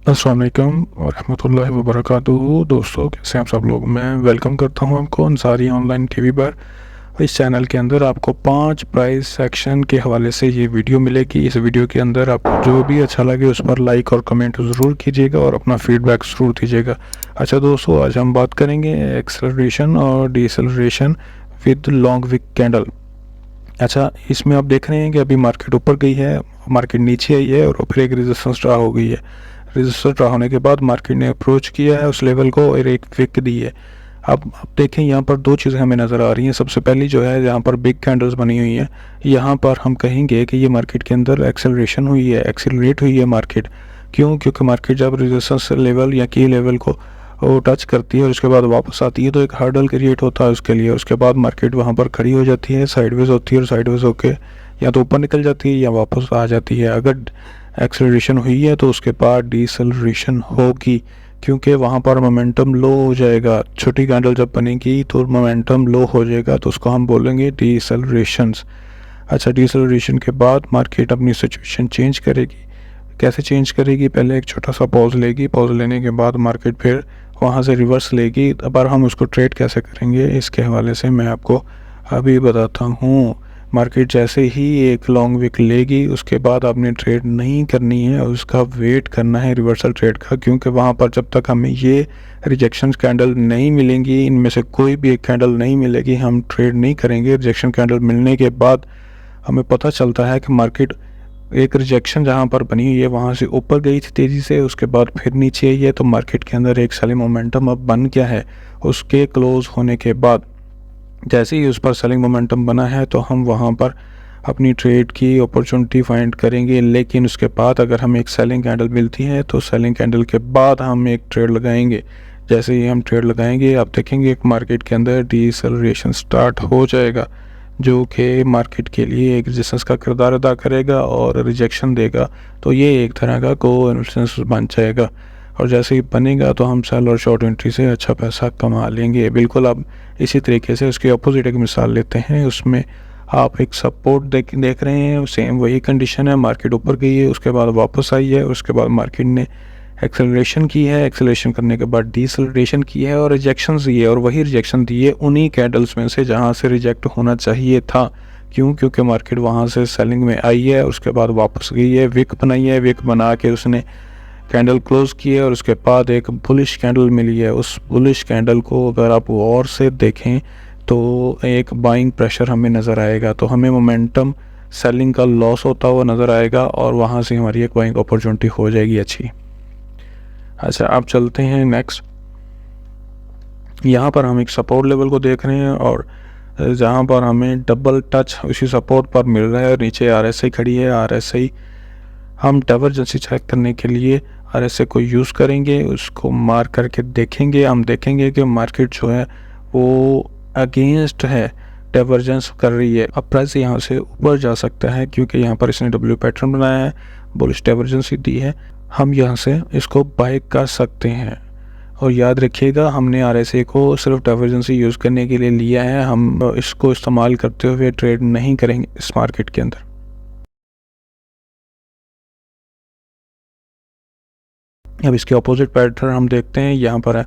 अस्सलाम वालेकुम वरहमतुल्लाहि वबरकातुहू। दोस्तों, कैसे हैं आप सब लोग। मैं वेलकम करता हूं आपको अंसारी ऑनलाइन टीवी पर। इस चैनल के अंदर आपको 5 प्राइस सेक्शन के हवाले से ये वीडियो मिलेगी। इस वीडियो के अंदर आपको जो भी अच्छा लगे उस पर लाइक और कमेंट ज़रूर कीजिएगा और अपना फीडबैक ज़रूर दीजिएगा। अच्छा दोस्तों, आज हम बात करेंगे एक्सेलरेशन और deceleration with long wick candle. अच्छा, इसमें आप देख रहे हैं कि अभी मार्केट ऊपर गई है, मार्केट नीचे आई है और फिर एक रेजिस्टेंस ड्रा हो गई है। रेजिस्टेंस ड्रा होने के बाद मार्केट ने अप्रोच किया है उस लेवल को और एक विक दी है। अब देखें, यहाँ पर दो चीज़ें हमें नज़र आ रही हैं। सबसे पहली जो है, यहाँ पर बिग कैंडल्स बनी हुई हैं। यहाँ पर हम कहेंगे कि ये मार्केट के अंदर एक्सेलरेशन हुई है, एक्सेलरेट हुई है मार्केट। क्यों? क्योंकि मार्केट जब रेजिस्टेंस लेवल या की लेवल को वो टच करती है और उसके बाद वापस आती है तो एक हर्डल क्रिएट होता है उसके लिए। उसके बाद मार्केट वहाँ पर खड़ी हो जाती है, साइडवेज होती है और साइडवेज होके या तो ऊपर निकल जाती है या वापस आ जाती है। अगर एक्सेलरेशन हुई है तो उसके बाद डिसेलरेशन होगी, क्योंकि वहाँ पर मोमेंटम लो हो जाएगा। छोटी कैंडल जब बनेगी तो मोमेंटम लो हो जाएगा, तो उसको हम बोलेंगे डिसेलरेशंस। अच्छा, डिसेलरेशन के बाद मार्केट अपनी सिचुएशन चेंज करेगी। कैसे चेंज करेगी? पहले एक छोटा सा पॉज लेगी, पॉज लेने के बाद मार्केट फिर वहाँ से रिवर्स लेगी। अब हम उसको ट्रेड कैसे करेंगे, इसके हवाले से मैं आपको अभी बताता हूँ। मार्केट जैसे ही एक लॉन्ग विक लेगी उसके बाद आपने ट्रेड नहीं करनी है, उसका वेट करना है रिवर्सल ट्रेड का, क्योंकि वहाँ पर जब तक हमें ये रिजेक्शन कैंडल नहीं मिलेंगी, इनमें से कोई भी एक कैंडल नहीं मिलेगी, हम ट्रेड नहीं करेंगे। रिजेक्शन कैंडल मिलने के बाद हमें पता चलता है कि मार्केट एक रिजेक्शन जहाँ पर बनी हुई है वहाँ से ऊपर गई थी तेज़ी से, उसके बाद फिर नीचे आई है, तो मार्केट के अंदर एक सेलिंग मोमेंटम अब बन गया है। उसके क्लोज होने के बाद जैसे ही उस पर सेलिंग मोमेंटम बना है तो हम वहाँ पर अपनी ट्रेड की अपॉर्चुनिटी फाइंड करेंगे। लेकिन उसके बाद अगर हमें एक सेलिंग कैंडल मिलती है तो सेलिंग कैंडल के बाद हम एक ट्रेड लगाएंगे। जैसे ही हम ट्रेड लगाएंगे आप देखेंगे एक मार्केट के अंदर डिसेलरेशन स्टार्ट हो जाएगा, जो कि मार्केट के लिए एक रेजिस्टेंस का किरदार अदा करेगा और रिजेक्शन देगा। तो ये एक तरह का कोइंसिडेंस बन जाएगा और जैसे ही बनेगा तो हम सेल और शॉर्ट एंट्री से अच्छा पैसा कमा लेंगे। बिल्कुल अब इसी तरीके से उसके अपोजिट एक मिसाल लेते हैं। उसमें आप एक सपोर्ट देख रहे हैं, सेम वही कंडीशन है। मार्केट ऊपर गई है, उसके बाद वापस आई है, उसके बाद मार्केट ने एक्सेलरेशन की है, एक्सेलरेशन करने के बाद डिसेलरेशन की है और रिजेक्शन दी है, और वही रिजेक्शन दी है उन्हीं कैंडल्स में से जहां से रिजेक्ट होना चाहिए था। क्यों? क्योंकि मार्केट वहां से सेलिंग में आई है, उसके बाद वापस गई है, विक बनाई है, विक बना के उसने कैंडल क्लोज की है और उसके बाद एक बुलिश कैंडल मिली है। उस बुलिश कैंडल को अगर आप और से देखें तो एक बाइंग प्रेशर हमें नज़र आएगा, तो हमें मोमेंटम सेलिंग का लॉस होता हुआ नज़र आएगा और वहाँ से हमारी एक बाइंग अपॉर्चुनिटी हो जाएगी अच्छी। अच्छा, अब चलते हैं नेक्स्ट। यहाँ पर हम एक सपोर्ट लेवल को देख रहे हैं और जहाँ पर हमें डबल टच उसी सपोर्ट पर मिल रहा है और नीचे आरएसआई खड़ी है। आरएसआई हम डाइवर्जेंसी चेक करने के लिए आरएसआई को यूज़ करेंगे, उसको मार्क करके देखेंगे। हम देखेंगे कि मार्केट जो है वो अगेंस्ट है, डाइवर्जेंस कर रही है। अब प्राइस यहाँ से ऊपर जा सकता है क्योंकि यहाँ पर इसने डब्ल्यू पैटर्न बनाया है, बुलिश डाइवर्जेंसी दी है। हम यहाँ से इसको बाय कर सकते हैं और याद रखिएगा हमने आरएसआई को सिर्फ डाइवर्जेंसी यूज़ करने के लिए लिया है, हम इसको इस्तेमाल करते हुए ट्रेड नहीं करेंगे इस मार्केट के अंदर। अब इसके अपोजिट पैटर्न हम देखते हैं। यहाँ पर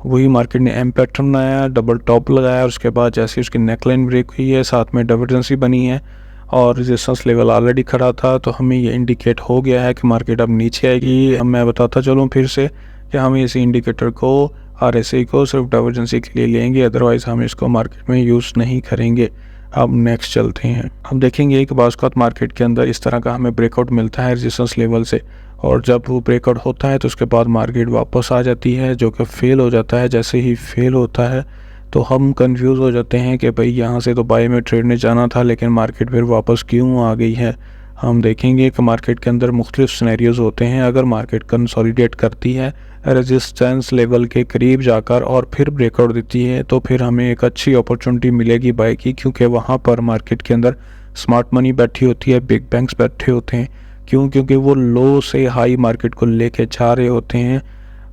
वही मार्केट ने एम पैटर्न बनाया, डबल टॉप लगाया, उसके बाद जैसे उसकी नेकलाइन ब्रेक हुई है, साथ में डाइवर्जेंसी बनी है और रेजिस्टेंस लेवल ऑलरेडी खड़ा था, तो हमें ये इंडिकेट हो गया है कि मार्केट अब नीचे आएगी। अब मैं बताता चलूँ फिर से कि हम इस इंडिकेटर को आरएसआई को सिर्फ डाइवर्जेंसी के लिए लेंगे, अदरवाइज़ हम इसको मार्केट में यूज़ नहीं करेंगे। अब नेक्स्ट चलते हैं। हम देखेंगे कि बाज़ औक़ात मार्केट के अंदर इस तरह का हमें ब्रेकआउट मिलता है रेजिस्टेंस लेवल से, और जब वो ब्रेकआउट होता है तो उसके बाद मार्केट वापस आ जाती है, जो कि फेल हो जाता है। जैसे ही फेल होता है तो हम कंफ्यूज हो जाते हैं कि भाई यहाँ से तो बाय में ट्रेड ने जाना था, लेकिन मार्केट फिर वापस क्यों आ गई है। हम देखेंगे कि मार्केट के अंदर मुख्तलिफ सिनेरियोज़ होते हैं। अगर मार्केट कंसोलिडेट करती है रेजिस्टेंस लेवल के करीब जाकर और फिर ब्रेकआउट देती है तो फिर हमें एक अच्छी अपॉर्चुनिटी मिलेगी बाय की, क्योंकि वहाँ पर मार्केट के अंदर स्मार्ट मनी बैठी होती है, बिग बैंक्स बैठे होते हैं। क्यों? क्योंकि वो लो से हाई मार्केट को लेके जा रहे होते हैं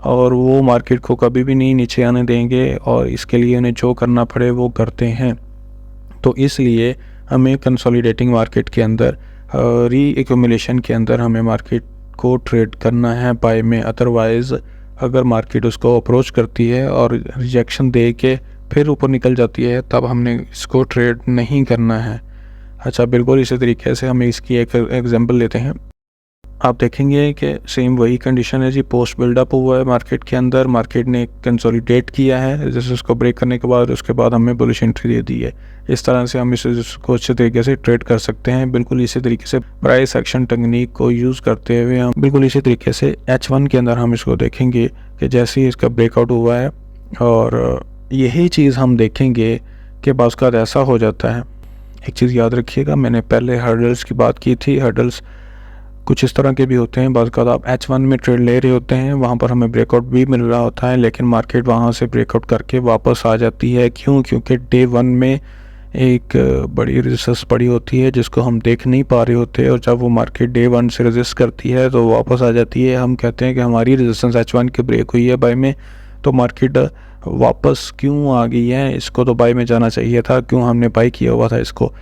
और वो मार्केट को कभी भी नहीं नीचे आने देंगे और इसके लिए उन्हें जो करना पड़े वो करते हैं। तो इसलिए हमें कंसोलिडेटिंग मार्केट के अंदर री एक्यूमुलेशन के अंदर हमें मार्केट को ट्रेड करना है बाय में। अदरवाइज़ अगर मार्केट उसको अप्रोच करती है और रिजेक्शन दे के फिर ऊपर निकल जाती है, तब हमने इसको ट्रेड नहीं करना है। अच्छा, बिल्कुल इसी तरीके से हम इसकी एक एग्जांपल लेते हैं। आप देखेंगे कि सेम वही कंडीशन है जी, पोस्ट बिल्डअप हुआ है मार्केट के अंदर, मार्केट ने कंसोलिडेट किया है जैसे उसको ब्रेक करने के बाद, उसके बाद हमें बुलिश एंट्री दे दी है। इस तरह से हम इसको अच्छे तरीके से ट्रेड कर सकते हैं। बिल्कुल इसी तरीके से प्राइस एक्शन टेक्निक को यूज़ करते हुए हम बिल्कुल इसी तरीके से H1 के अंदर हम इसको देखेंगे कि जैसे ही इसका ब्रेकआउट हुआ है, और यही चीज़ हम देखेंगे कि बाज़ का ऐसा हो जाता है। एक चीज़ याद रखिएगा, मैंने पहले हर्डल्स की बात की थी। हर्डल्स कुछ इस तरह के भी होते हैं। बाज़ का आप H1 में ट्रेड ले रहे होते हैं, वहाँ पर हमें ब्रेकआउट भी मिल रहा होता है, लेकिन मार्केट वहाँ से ब्रेकआउट करके वापस आ जाती है। क्यों? क्योंकि डे 1 में एक बड़ी रेजिस्टेंस पड़ी होती है जिसको हम देख नहीं पा रहे होते, और जब वो मार्केट डे 1 से रेजिस्ट करती है तो वापस आ जाती है। हम कहते हैं कि हमारी रेजिस्टेंस H1 की ब्रेक हुई है बाय में, तो मार्केट वापस क्यों आ गई है, इसको तो बाय में जाना चाहिए था, क्यों हमने बाय किया हुआ था इसको।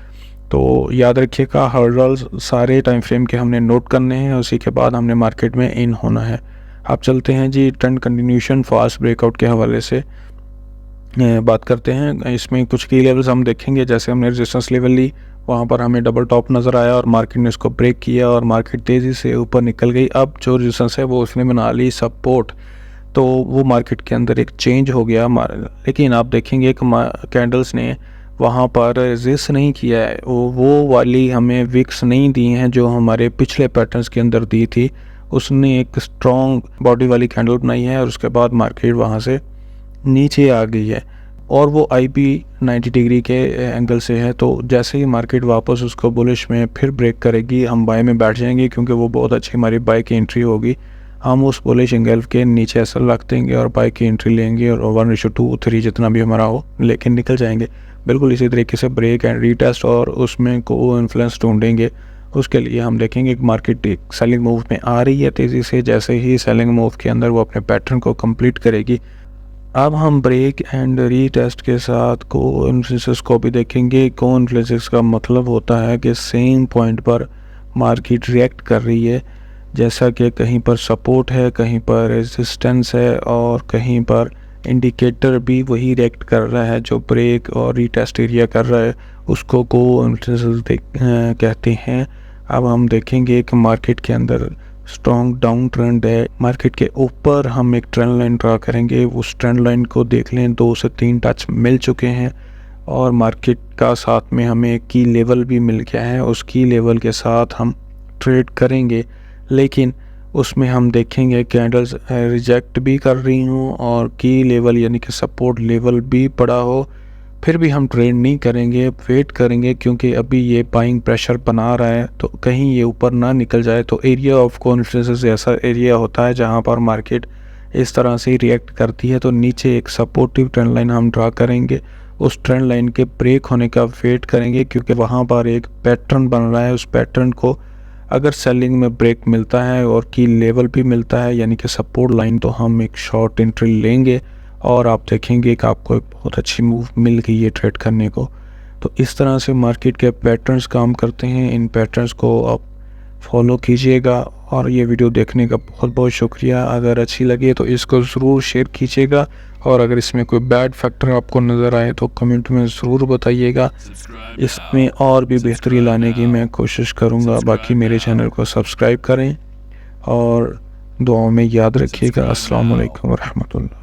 तो याद रखिएगा, हर्डल्स सारे टाइम फ्रेम के हमने नोट करने हैं, उसी के बाद हमने मार्केट में इन होना है। आप चलते हैं जी ट्रेंड कंटिन्यूशन फास्ट ब्रेकआउट के हवाले से बात करते हैं। इसमें कुछ की लेवल्स हम देखेंगे। जैसे हमने रेजिस्टेंस लेवल ली, वहाँ पर हमें डबल टॉप नज़र आया और मार्केट ने उसको ब्रेक किया और मार्केट तेज़ी से ऊपर निकल गई। अब जो रेजिस्टेंस है वो उसने बना ली सपोर्ट, तो वो मार्केट के अंदर एक चेंज हो गया। लेकिन आप देखेंगे कि कैंडल्स ने वहाँ पर रेजिस्ट नहीं किया है, वो वाली हमें विक्स नहीं दी हैं जो हमारे पिछले पैटर्न्स के अंदर दी थी। उसने एक स्ट्रॉन्ग बॉडी वाली कैंडल बनाई है और उसके बाद मार्केट वहाँ से नीचे आ गई है, और वो IP 90 डिग्री के एंगल से है। तो जैसे ही मार्केट वापस उसको बुलिश में फिर ब्रेक करेगी, हम बाय में बैठ जाएंगे, क्योंकि वो बहुत अच्छी हमारी बाय की एंट्री होगी। हम उस बुलिश एंगल के नीचे एसएल रख देंगे और बाय की एंट्री लेंगे, और 1:2-3 जितना भी हमारा हो लेकिन निकल जाएंगे। बिल्कुल इसी तरीके से ब्रेक एंड रीटेस्ट और उसमें को इन्फ्लुएंस ढूंढेंगे। उसके लिए हम देखेंगे कि मार्केट एक सेलिंग मूव में आ रही है तेज़ी से। जैसे ही सेलिंग मूव के अंदर वो अपने पैटर्न को कंप्लीट करेगी, अब हम ब्रेक एंड रीटेस्ट के साथ को इन्फ्लुएंसेस को भी देखेंगे। को इन्फ्लुएंसेस का मतलब होता है कि सेम पॉइंट पर मार्केट रिएक्ट कर रही है, जैसा कि कहीं पर सपोर्ट है, कहीं पर रेजिस्टेंस है, और कहीं पर इंडिकेटर भी वही रिएक्ट कर रहा है जो ब्रेक और रीटेस्ट एरिया कर रहा है, उसको को इन्फ्लुएंसेस कहते हैं। अब हम देखेंगे कि मार्केट के अंदर स्ट्रॉन्ग डाउन ट्रेंड है। मार्केट के ऊपर हम एक ट्रेंड लाइन ड्रा करेंगे, उस ट्रेंड लाइन को देख लें, 2 से 3 टच मिल चुके हैं, और मार्केट का साथ में हमें की लेवल भी मिल गया है। उस की लेवल के साथ हम ट्रेड करेंगे, लेकिन उसमें हम देखेंगे कैंडल्स रिजेक्ट भी कर रही हूँ और की लेवल यानी कि सपोर्ट लेवल भी पड़ा हो, फिर भी हम ट्रेड नहीं करेंगे, वेट करेंगे, क्योंकि अभी ये बाइंग प्रेशर बना रहा है, तो कहीं ये ऊपर ना निकल जाए। तो एरिया ऑफ कॉन्फ्लुएंस ऐसा एरिया होता है जहाँ पर मार्केट इस तरह से रिएक्ट करती है। तो नीचे एक सपोर्टिव ट्रेंड लाइन हम ड्रा करेंगे, उस ट्रेंड लाइन के ब्रेक होने का वेट करेंगे, क्योंकि वहाँ पर एक पैटर्न बन रहा है। उस पैटर्न को अगर सेलिंग में ब्रेक मिलता है और की लेवल भी मिलता है यानी कि सपोर्ट लाइन, तो हम एक शॉर्ट एंट्री लेंगे, और आप देखेंगे कि आपको एक बहुत अच्छी मूव मिल गई है ट्रेड करने को। तो इस तरह से मार्केट के पैटर्न्स काम करते हैं। इन पैटर्न्स को आप फॉलो कीजिएगा, और ये वीडियो देखने का बहुत बहुत शुक्रिया। अगर अच्छी लगे तो इसको ज़रूर शेयर कीजिएगा, और अगर इसमें कोई बैड फैक्टर आपको नज़र आए तो कमेंट में ज़रूर बताइएगा। इसमें और भी बेहतरी लाने की मैं कोशिश करूँगा। बाकी मेरे चैनल को सब्सक्राइब करें और दुआओं में याद रखिएगा। अस्सलाम वालेकुम व रहमतुल्लाह।